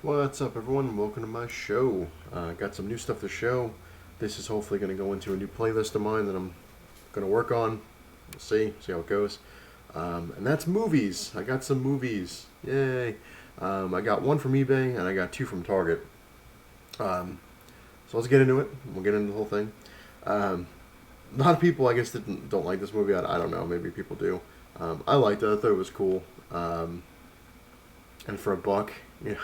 What's up, everyone? Welcome to my show. Got some new stuff to show. This is hopefully going to go into a new playlist of mine that I'm going to work on. We'll see how it goes. And that's movies. I got some movies. Yay! I got one from eBay and I got two from Target. So let's get into it. We'll get into the whole thing. A lot of people, I guess, don't like this movie. I don't know. Maybe people do. I liked it. I thought it was cool. And for a buck, yeah.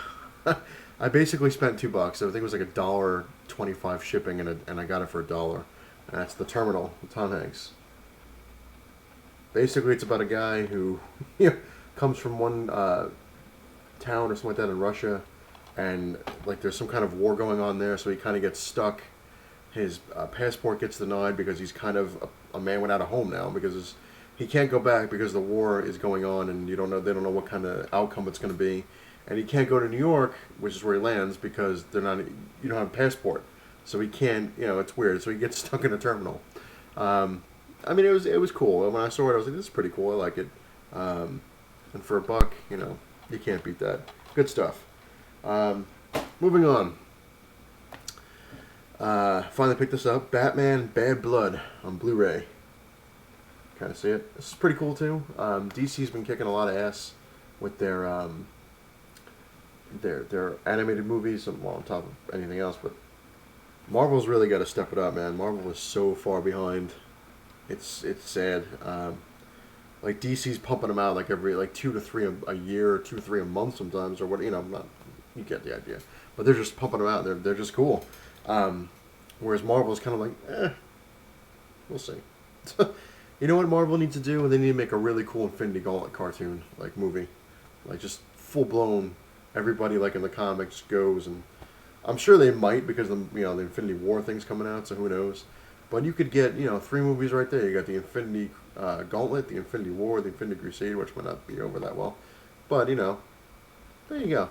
I basically spent $2. I think it was like $1.25 shipping, and I got it for $1. And that's The Terminal with Tom Hanks. Basically, it's about a guy who comes from one town or something like that in Russia, and like there's some kind of war going on there, so he kind of gets stuck. His passport gets denied because he's kind of a man without a home now because he can't go back because the war is going on, and they don't know what kind of outcome it's going to be. And he can't go to New York, which is where he lands, because you don't have a passport, so he can't. It's weird. So he gets stuck in a terminal. I mean, it was cool. When I saw it, I was like, this is pretty cool. I like it. And for a buck, you can't beat that. Good stuff. Moving on. Finally picked this up. Batman Bad Blood on Blu-ray. Kind of see it. This is pretty cool too. DC's been kicking a lot of ass with their animated movies, well, on top of anything else, but Marvel's really got to step it up, man. Marvel is so far behind. It's sad. Like DC's pumping them out like every 2 to 3 a year, or 2 to 3 a month sometimes, or what not. You get the idea. But they're just pumping them out. They're just cool. Whereas Marvel's kind of like, we'll see. You know what Marvel needs to do? They need to make a really cool Infinity Gauntlet cartoon, like movie, like just full blown. Everybody like in the comics goes, and I'm sure they might because the Infinity War thing's coming out, so who knows? But you could get 3 movies right there. You got the Infinity Gauntlet, the Infinity War, the Infinity Crusade, which might not be over that well, but there you go.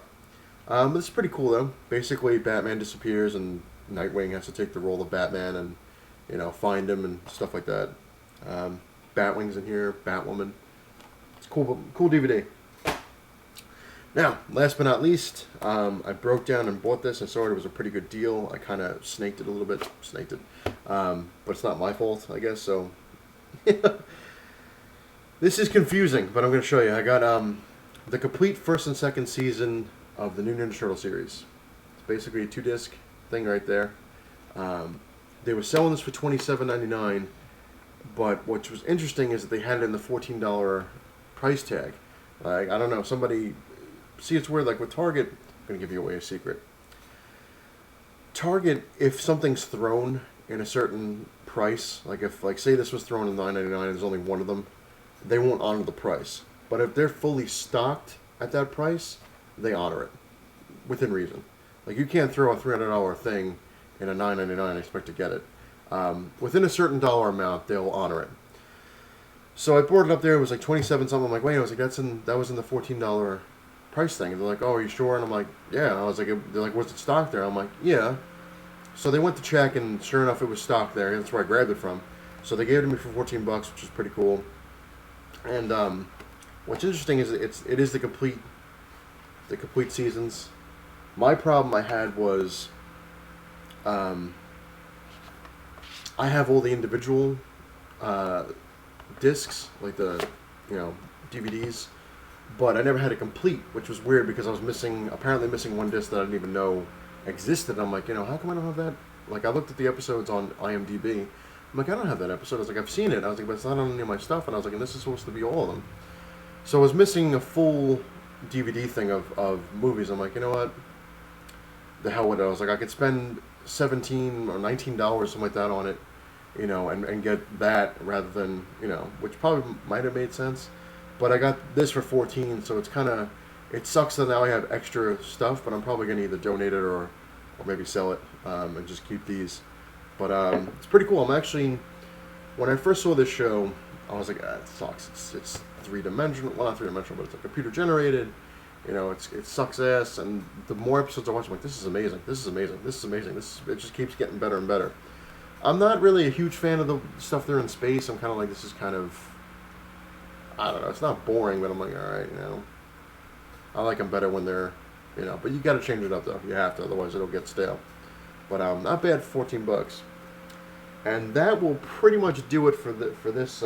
This is pretty cool though. Basically, Batman disappears, and Nightwing has to take the role of Batman and find him and stuff like that. Batwing's in here, Batwoman. It's cool DVD. Now, last but not least, I broke down and bought this. I saw it was a pretty good deal. I kind of snaked it a little bit. But it's not my fault, I guess. So, this is confusing, but I'm going to show you. I got the complete first and second season of the new Ninja Turtle series. It's basically a 2-disc thing right there. They were selling this for $27.99, but what was interesting is that they had it in the $14 price tag. Like, I don't know, somebody... See, it's weird. Like with Target, I'm going to give you away a secret. Target, if something's thrown in a certain price, like say this was thrown in $9.99 and there's only one of them, they won't honor the price. But if they're fully stocked at that price, they honor it within reason. Like you can't throw a $300 thing in a $9.99 and expect to get it. Within a certain dollar amount, they'll honor it. So I brought it up there. It was like 27 something. I'm like, wait, I was like, that was in the $14 price thing. And they're like, oh, are you sure? And I'm like, yeah. And I was like, they're like, was it stocked there? I'm like, yeah. So they went to check, and sure enough, it was stocked there. That's where I grabbed it from. So they gave it to me for $14, which is pretty cool. And what's interesting is it is the complete seasons. My problem I had was I have all the individual discs, like the DVDs. But I never had it complete, which was weird because I was apparently missing one disc that I didn't even know existed. I'm like, how come I don't have that? Like, I looked at the episodes on IMDb. I'm like, I don't have that episode. I was like, I've seen it. I was like, but it's not on any of my stuff. And I was like, and this is supposed to be all of them. So I was missing a full DVD thing of movies. I'm like, you know what? The hell with it. I was like, I could spend $17 or $19, something like that on it, and get that rather than, which probably might have made sense. But I got this for $14, so it sucks that now I have extra stuff, but I'm probably going to either donate it or maybe sell it and just keep these. But it's pretty cool. When I first saw this show, I was like, it sucks. It's 3-dimensional. Well, not 3-dimensional, but it's like computer generated. It sucks ass. And the more episodes I watch, I'm like, this is amazing. This is amazing. This is amazing. It just keeps getting better and better. I'm not really a huge fan of the stuff there in space. I'm kind of like, this is kind of... I don't know. It's not boring, but I'm like, all right, I like them better when they're you know. But you got to change it up though. You have to, otherwise it'll get stale. But not bad, for $14. And that will pretty much do it for this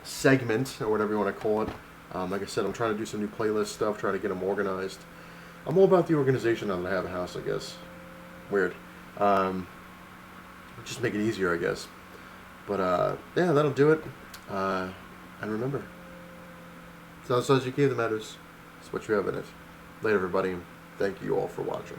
segment, or whatever you want to call it. Like I said, I'm trying to do some new playlist stuff, trying to get them organized. I'm all about the organization now that I have a house, I guess. Weird. Just make it easier, I guess. But yeah, that'll do it. And remember, it's not the size you gave that matters. It's what you have in it. Later, everybody. Thank you all for watching.